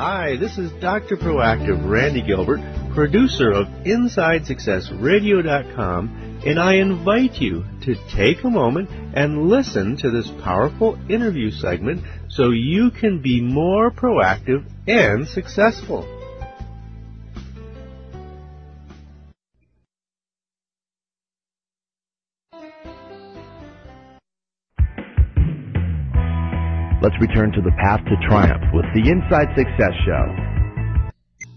Hi, this is Dr. Proactive Randy Gilbert, producer of InsideSuccessRadio.com, and I invite you to take a moment and listen to this powerful interview segment so you can be more proactive and successful. Let's return to the path to triumph with the Inside Success Show.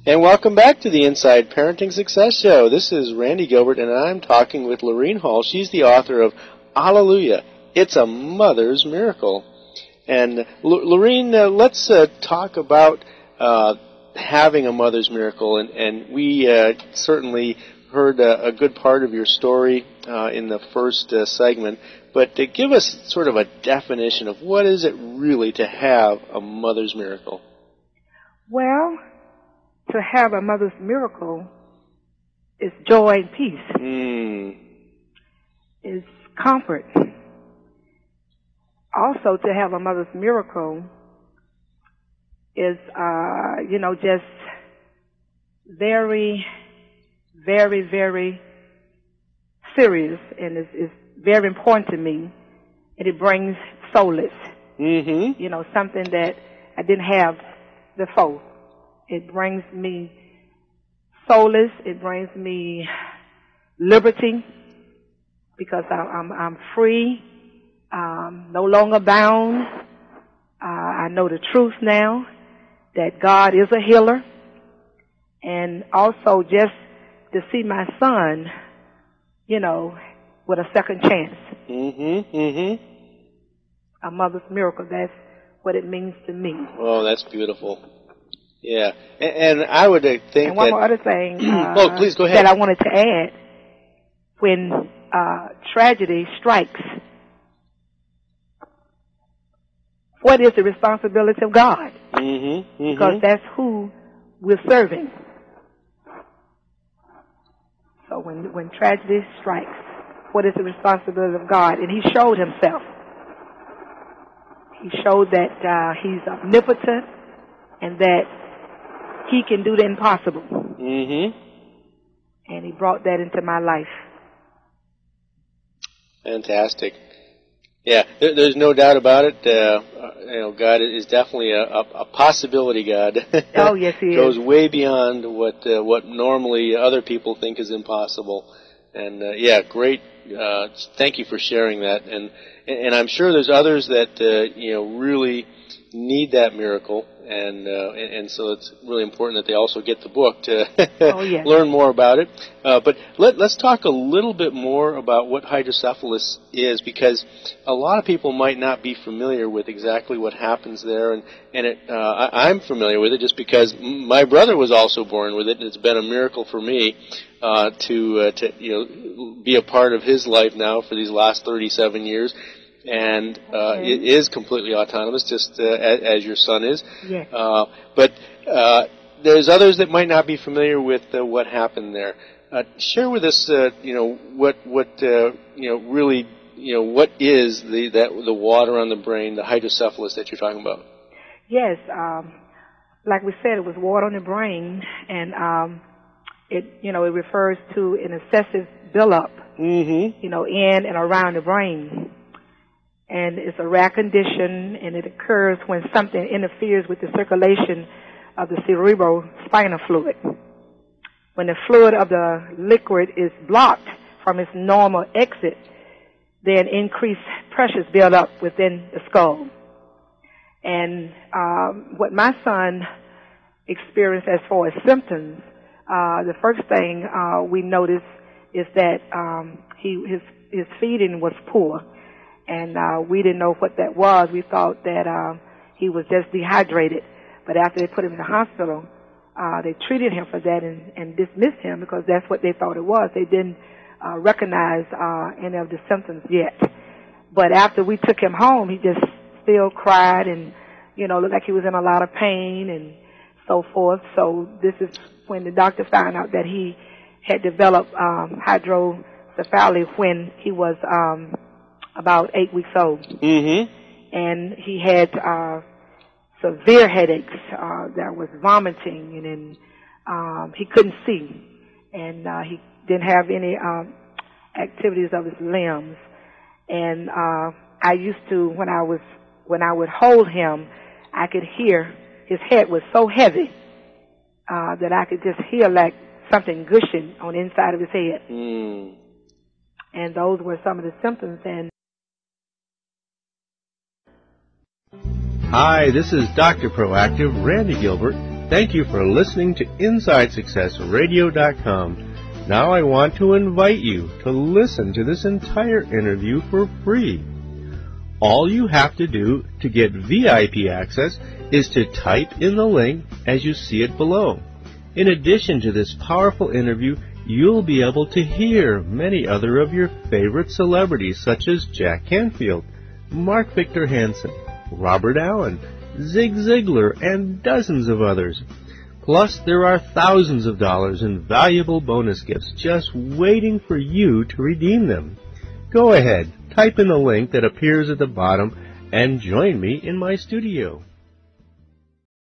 And welcome back to the Inside Parenting Success Show. This is Randy Gilbert, and I'm talking with Lorene-Hall. She's the author of Hallelujah, It's a Mother's Miracle. And Lorene, let's talk about having a mother's miracle. And we certainly heard a good part of your story in the first segment. But to give us sort of a definition of what is it really to have a mother's miracle? Well, to have a mother's miracle is joy and peace. It's comfort. Also, to have a mother's miracle is, just very, very, very serious, and it's very important to me, and it brings solace. Something that I didn't have before. It brings me solace. It brings me liberty because I'm free, no longer bound. I know the truth now that God is a healer, and also just to see my son, with a second chance. A mother's miracle, that's what it means to me. Oh, that's beautiful. Yeah. And I would think and one more other thing please go ahead. that I wanted to add. When tragedy strikes, what is the responsibility of God? Because that's who we're serving. So when tragedy strikes, what is the responsibility of God? And He showed Himself. He showed that He's omnipotent and that He can do the impossible. And He brought that into my life. Fantastic. Yeah, there's no doubt about it. God is definitely a possibility God. Oh, yes, He is. Goes way beyond what normally other people think is impossible. And great. Thank you for sharing that. And I'm sure there's others that really need that miracle. And so it's really important that they also get the book to learn more about it. But let's talk a little bit more about what hydrocephalus is, because a lot of people might not be familiar with exactly what happens there. And I'm familiar with it just because my brother was also born with it, and it's been a miracle for me to be a part of his life now for these last 37 years. And it is completely autonomous, just as your son is. Yes. But there's others that might not be familiar with what happened there. Share with us, what really, what is the water on the brain, the hydrocephalus that you're talking about? Yes, like we said, it was water on the brain, and it refers to an excessive buildup, in and around the brain. And it's a rare condition, and it occurs when something interferes with the circulation of the cerebrospinal fluid. When the fluid of the liquid is blocked from its normal exit, then increased pressures build up within the skull. And what my son experienced as far as symptoms, the first thing we noticed is that his feeding was poor. And we didn't know what that was. We thought that he was just dehydrated. But after they put him in the hospital, they treated him for that and dismissed him because that's what they thought it was. They didn't recognize any of the symptoms yet. But after we took him home, he just still cried and, looked like he was in a lot of pain and so forth. So this is when the doctor found out that he had developed hydrocephalus when he was about 8 weeks old. And he had severe headaches that was vomiting, and then he couldn't see, and he didn't have any activities of his limbs. And I used to, when I would hold him, I could hear his head was so heavy that I could just hear like something gushing on the inside of his head. And those were some of the symptoms. And hi, this is Dr. Proactive, Randy Gilbert. Thank you for listening to InsideSuccessRadio.com. Now I want to invite you to listen to this entire interview for free. All you have to do to get VIP access is to type in the link as you see it below. In addition to this powerful interview, you'll be able to hear many other of your favorite celebrities such as Jack Canfield, Mark Victor Hansen, Robert Allen, Zig Ziglar, and dozens of others. Plus, there are thousands of dollars in valuable bonus gifts just waiting for you to redeem them. Go ahead, type in the link that appears at the bottom and join me in my studio.